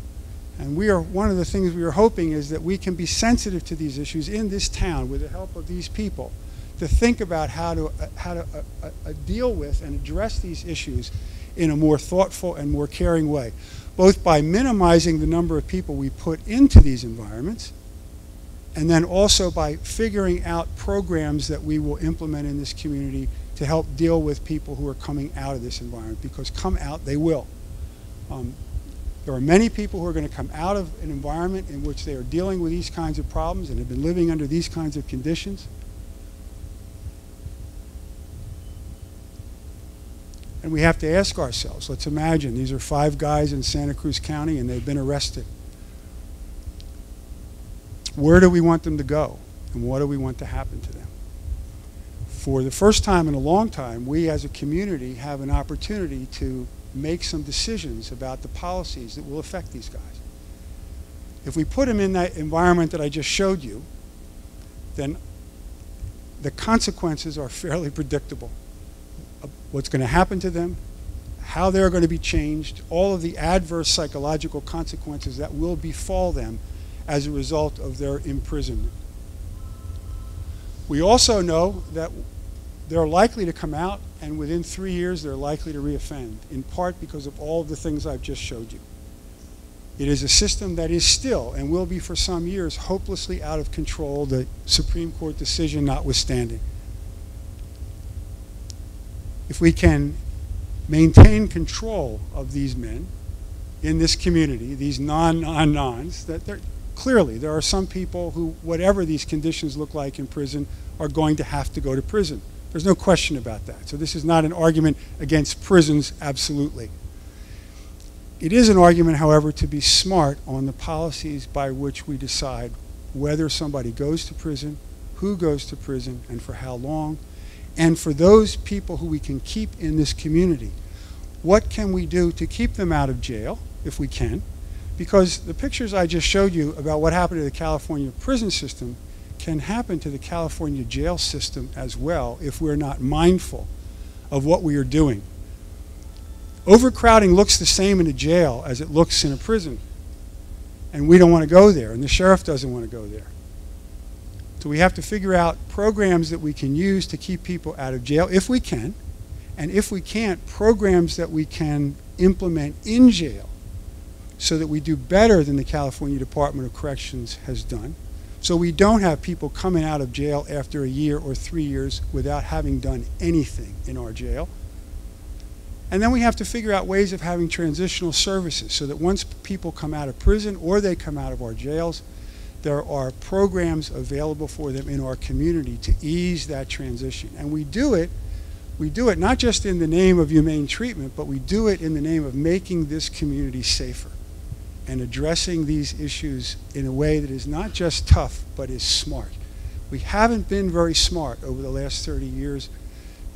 And one of the things we are hoping is that we can be sensitive to these issues in this town with the help of these people to think about how to deal with and address these issues in a more thoughtful and more caring way, both by minimizing the number of people we put into these environments and then also by figuring out programs that we will implement in this community to help deal with people who are coming out of this environment, because come out they will. There are many people who are going to come out of an environment in which they are dealing with these kinds of problems and have been living under these kinds of conditions. And we have to ask ourselves, let's imagine these are 5 guys in Santa Cruz County and they've been arrested. Where do we want them to go? And what do we want to happen to them? For the first time in a long time, we as a community have an opportunity to make some decisions about the policies that will affect these guys. If we put them in that environment that I just showed you, then the consequences are fairly predictable. What's going to happen to them, how they're going to be changed, all of the adverse psychological consequences that will befall them as a result of their imprisonment. We also know that they're likely to come out, and within 3 years they're likely to reoffend, in part because of all of the things I've just showed you. It is a system that is still, and will be for some years, hopelessly out of control, the Supreme Court decision notwithstanding. If we can maintain control of these men in this community, these non-nons, that clearly there are some people who, whatever these conditions look like in prison, are going to have to go to prison. There's no question about that. So this is not an argument against prisons, absolutely. It is an argument, however, to be smart on the policies by which we decide whether somebody goes to prison, who goes to prison, and for how long. And for those people who we can keep in this community, what can we do to keep them out of jail, if we can? Because the pictures I just showed you about what happened to the California prison system can happen to the California jail system as well if we're not mindful of what we are doing. Overcrowding looks the same in a jail as it looks in a prison. And we don't want to go there, and the sheriff doesn't want to go there. So we have to figure out programs that we can use to keep people out of jail, if we can. And if we can't, programs that we can implement in jail so that we do better than the California Department of Corrections has done. So we don't have people coming out of jail after a year or 3 years without having done anything in our jail. And then we have to figure out ways of having transitional services so that once people come out of prison or they come out of our jails, there are programs available for them in our community to ease that transition. And we do it not just in the name of humane treatment, but we do it in the name of making this community safer and addressing these issues in a way that is not just tough, but is smart. We haven't been very smart over the last 30 years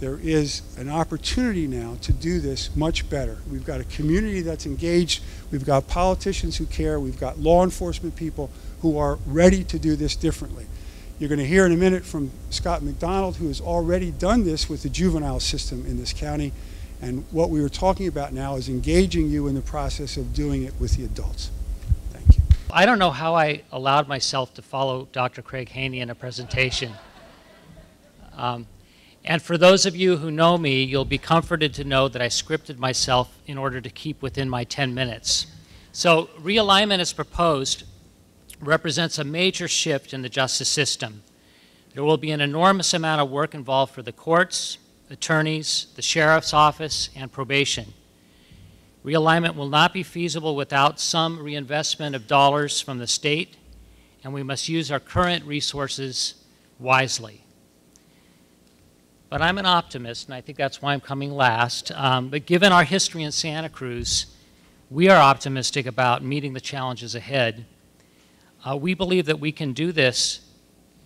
there is an opportunity now to do this much better. We've got a community that's engaged. We've got politicians who care. We've got law enforcement people who are ready to do this differently. You're going to hear in a minute from Scott MacDonald, who has already done this with the juvenile system in this county. And what we were talking about now is engaging you in the process of doing it with the adults. Thank you. I don't know how I allowed myself to follow Dr. Craig Haney in a presentation. And for those of you who know me, you'll be comforted to know that I scripted myself in order to keep within my 10 minutes. So realignment as proposed represents a major shift in the justice system. There will be an enormous amount of work involved for the courts, attorneys, the sheriff's office, and probation. Realignment will not be feasible without some reinvestment of dollars from the state, and we must use our current resources wisely. But I'm an optimist, and I think that's why I'm coming last. But given our history in Santa Cruz, we are optimistic about meeting the challenges ahead. We believe that we can do this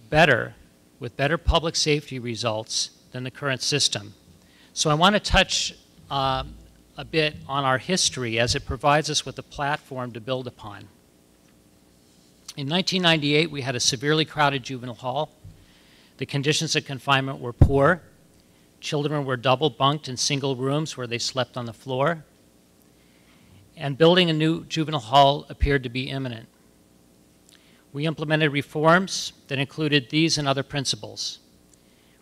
better, with better public safety results than the current system. So I want to touch a bit on our history as it provides us with a platform to build upon. In 1998, we had a severely crowded juvenile hall. The conditions of confinement were poor. Children were double bunked in single rooms where they slept on the floor. And building a new juvenile hall appeared to be imminent. We implemented reforms that included these and other principles.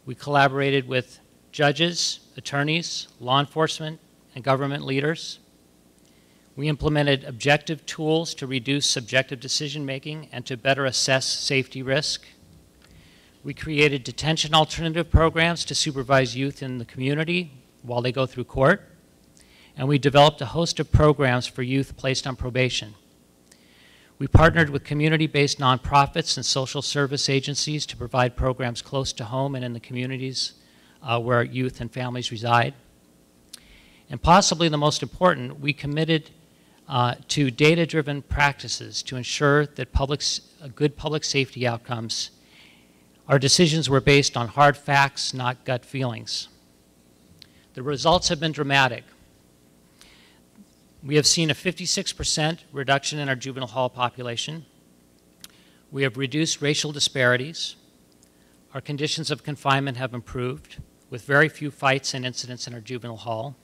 We collaborated with judges, attorneys, law enforcement, and government leaders. We implemented objective tools to reduce subjective decision-making and to better assess safety risk. We created detention alternative programs to supervise youth in the community while they go through court. And we developed a host of programs for youth placed on probation. We partnered with community-based nonprofits and social service agencies to provide programs close to home and in the communities where youth and families reside. And possibly the most important, we committed to data-driven practices to ensure that good public safety outcomes. Our decisions were based on hard facts, not gut feelings. The results have been dramatic. We have seen a 56% reduction in our juvenile hall population. We have reduced racial disparities. Our conditions of confinement have improved, with very few fights and incidents in our juvenile hall.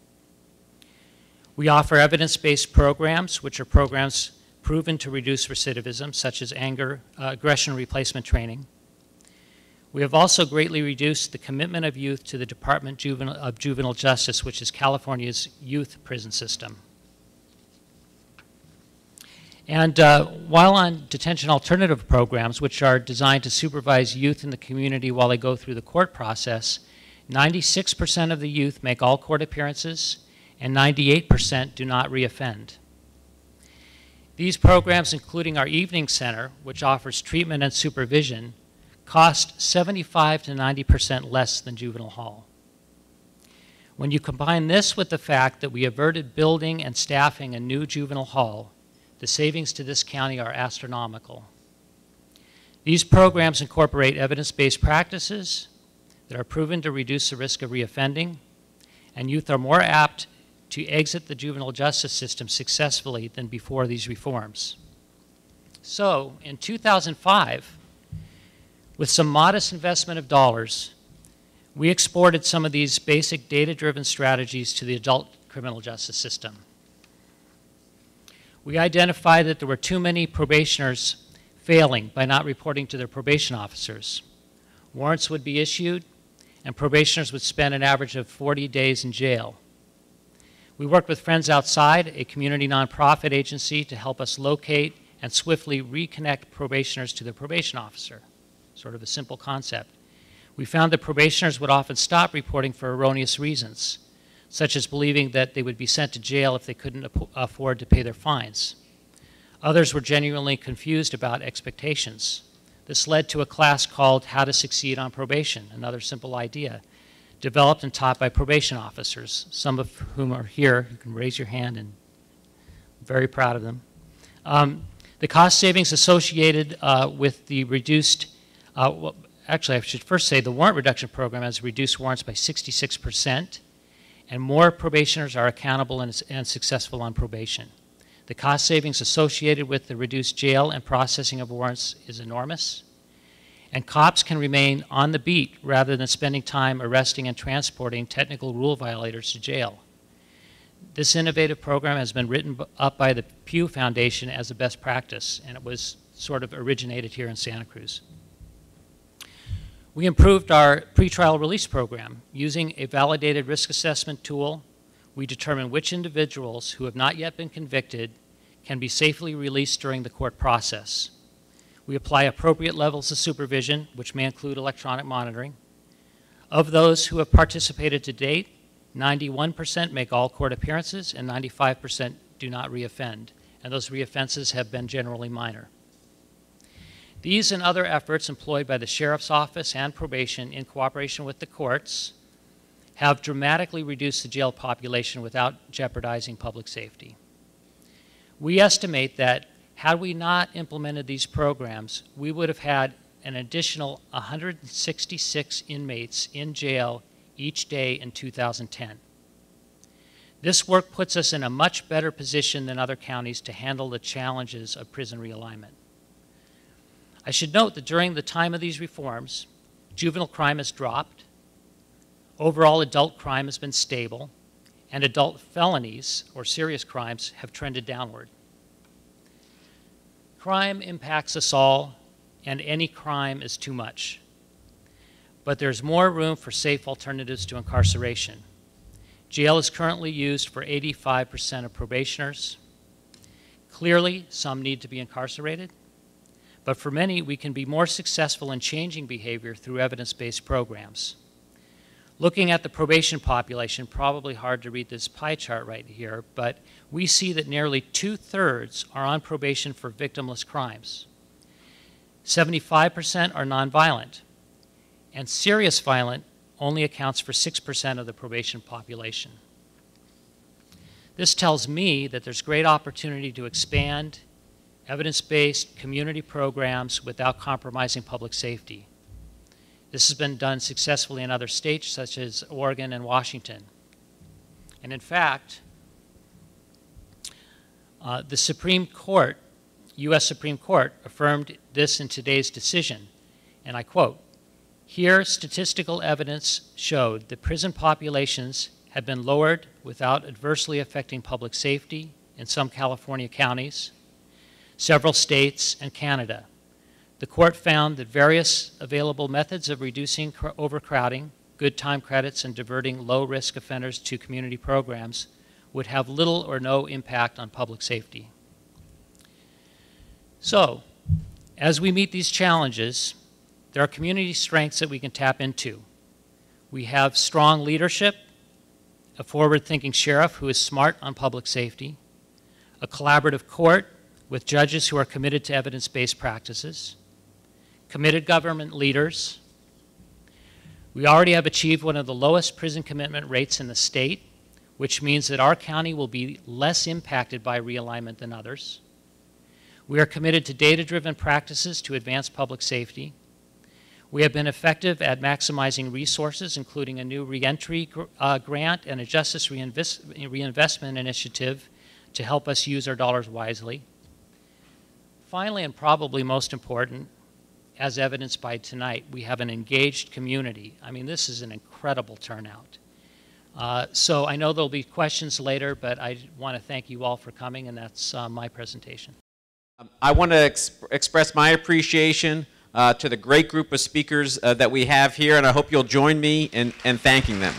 We offer evidence-based programs, which are programs proven to reduce recidivism, such as aggression replacement training. We have also greatly reduced the commitment of youth to the Department of Juvenile Justice, which is California's youth prison system. And while on detention alternative programs, which are designed to supervise youth in the community while they go through the court process, 96% of the youth make all court appearances, and 98% do not reoffend. These programs, including our evening center, which offers treatment and supervision, cost 75 to 90% less than juvenile hall. When you combine this with the fact that we averted building and staffing a new juvenile hall, the savings to this county are astronomical. These programs incorporate evidence-based practices that are proven to reduce the risk of reoffending, and youth are more apt to exit the juvenile justice system successfully than before these reforms. So, in 2005, with some modest investment of dollars, we exported some of these basic data-driven strategies to the adult criminal justice system. We identified that there were too many probationers failing by not reporting to their probation officers. Warrants would be issued, and probationers would spend an average of 40 days in jail. We worked with Friends Outside, a community nonprofit agency, to help us locate and swiftly reconnect probationers to their probation officer, sort of a simple concept. We found that probationers would often stop reporting for erroneous reasons, such as believing that they would be sent to jail if they couldn't afford to pay their fines. Others were genuinely confused about expectations. This led to a class called How to Succeed on Probation, another simple idea, developed and taught by probation officers, some of whom are here. You can raise your hand, and I'm very proud of them. The cost savings associated with the reduced, actually, I should first say the warrant reduction program has reduced warrants by 66%, and more probationers are accountable and successful on probation. The cost savings associated with the reduced jail and processing of warrants is enormous, and cops can remain on the beat rather than spending time arresting and transporting technical rule violators to jail. This innovative program has been written up by the Pew Foundation as a best practice, and it was sort of originated here in Santa Cruz. We improved our pretrial release program. Using a validated risk assessment tool, we determine which individuals who have not yet been convicted can be safely released during the court process. We apply appropriate levels of supervision, which may include electronic monitoring. Of those who have participated to date, 91% make all court appearances and 95% do not reoffend, and those reoffenses have been generally minor. These and other efforts employed by the Sheriff's Office and probation in cooperation with the courts have dramatically reduced the jail population without jeopardizing public safety. We estimate that had we not implemented these programs, we would have had an additional 166 inmates in jail each day in 2010. This work puts us in a much better position than other counties to handle the challenges of prison realignment. I should note that during the time of these reforms, juvenile crime has dropped, overall adult crime has been stable, and adult felonies, or serious crimes, have trended downward. Crime impacts us all, and any crime is too much. But there's more room for safe alternatives to incarceration. Jail is currently used for 85% of probationers. Clearly, some need to be incarcerated, but for many, we can be more successful in changing behavior through evidence-based programs. Looking at the probation population, probably hard to read this pie chart right here, but we see that nearly 2/3 are on probation for victimless crimes. 75% are nonviolent, and serious violent only accounts for 6% of the probation population. This tells me that there's great opportunity to expand evidence-based community programs without compromising public safety. This has been done successfully in other states such as Oregon and Washington. And in fact, the Supreme Court, U.S. Supreme Court, affirmed this in today's decision, and I quote, "Here, statistical evidence showed that prison populations had been lowered without adversely affecting public safety in some California counties, several states, and Canada. The court found that various available methods of reducing overcrowding, good time credits, and diverting low-risk offenders to community programs would have little or no impact on public safety." So, as we meet these challenges, there are community strengths that we can tap into. We have strong leadership, a forward-thinking sheriff who is smart on public safety, a collaborative court with judges who are committed to evidence-based practices, committed government leaders. We already have achieved one of the lowest prison commitment rates in the state, which means that our county will be less impacted by realignment than others. We are committed to data-driven practices to advance public safety. We have been effective at maximizing resources, including a new reentry grant and a justice reinvestment initiative to help us use our dollars wisely. Finally, and probably most important, as evidenced by tonight, we have an engaged community. I mean, this is an incredible turnout. So I know there'll be questions later, but I want to thank you all for coming, and that's my presentation. I want to express my appreciation to the great group of speakers that we have here, and I hope you'll join me in thanking them.